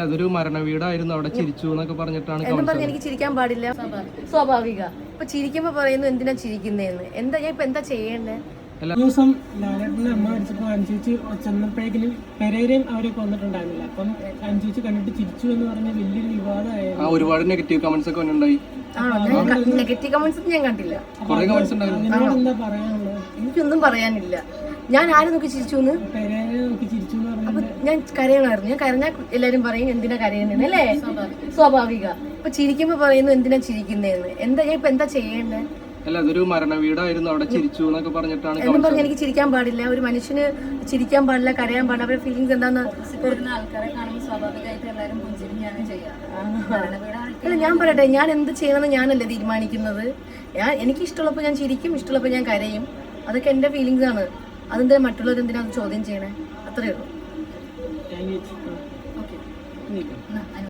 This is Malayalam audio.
അതൊരു മരണ വീടായിരുന്നു, അവിടെ ചിരിച്ചു എന്നൊക്കെ പറഞ്ഞിട്ടാണ് എനിക്ക് ചിരിക്കാൻ പാടില്ല, സ്വാഭാവിക. ഇപ്പൊ ചിരിക്കുമ്പോ പറയുന്നു എന്തിനാ ചിരിക്കുന്നേന്ന്. എന്താ ഞാൻ ഇപ്പൊ എന്താ ചെയ്യേണ്ടേ? ദിവസം ലാലേട്ടനെ അമ്മ അടിച്ചപ്പോ അനുചേച്ചി ചെന്നപ്പോഴേക്കിനും പെരേരയും അവരൊക്കെ വന്നിട്ടുണ്ടായിരുന്നില്ല. അപ്പം അനുചേച്ചി കണ്ടിട്ട് ചിരിച്ചു എന്ന് പറഞ്ഞ വലിയൊരു വിവാദമായിരുന്നു. ഒരുപാട് നെഗറ്റീവ് കമന്റ്സ് ഒക്കെ ഉണ്ടായി. നെഗറ്റീവ് കമന്റ്സ് ഞാൻ കണ്ടില്ല. എന്താ പറയാനുള്ളത്? എനിക്കൊന്നും പറയാനില്ല. ഞാൻ ആരും നോക്കി ചിരിച്ചു അപ്പൊ ഞാൻ കരയണമായിരുന്നു. ഞാൻ കരഞ്ഞാൽ എല്ലാരും പറയും എന്തിനാ കരയുന്നേന്ന് അല്ലേ, സ്വാഭാവിക. ഇപ്പൊ ചിരിക്കുമ്പോ പറയുന്നു എന്തിനാ ചിരിക്കുന്നേന്ന്. എന്താ ഞാൻ ഇപ്പൊ എന്താ ചെയ്യേണ്ടേ? അതൊരു മരണ വീടായിരുന്നു, അവിടെ ചിരിച്ചു എന്നൊക്കെ പറഞ്ഞിട്ടാണ് എനിക്ക് ചിരിക്കാൻ പാടില്ല. ഒരു മനുഷ്യന് ചിരിക്കാൻ പാടില്ല, കരയാൻ പാടില്ല. അവരുടെ ഫീലിംഗ്സ് എന്താന്ന് ആൾക്കാരെ കാണുമ്പോൾ സ്വാഭാവികമായിട്ട് എല്ലാവരും പുഞ്ചിരിക്കുകയാണ് ചെയ്യാറ്. അല്ല, ഞാൻ പറയട്ടെ, ഞാൻ എന്ത് ചെയ്യണമെന്ന് ഞാനല്ലേ തീരുമാനിക്കുന്നത്. എനിക്ക് ഇഷ്ടമുള്ളപ്പോൾ ഞാൻ ചിരിക്കും, ഇഷ്ടമുള്ളപ്പോൾ ഞാൻ കരയും. അതൊക്കെ എന്റെ ഫീലിംഗ്സ് ആണ്. അതെന്താ മറ്റുള്ളവർ എന്തിനാ അത് ചോദ്യം ചെയ്യണേ? അത്രയേ ഉള്ളൂ.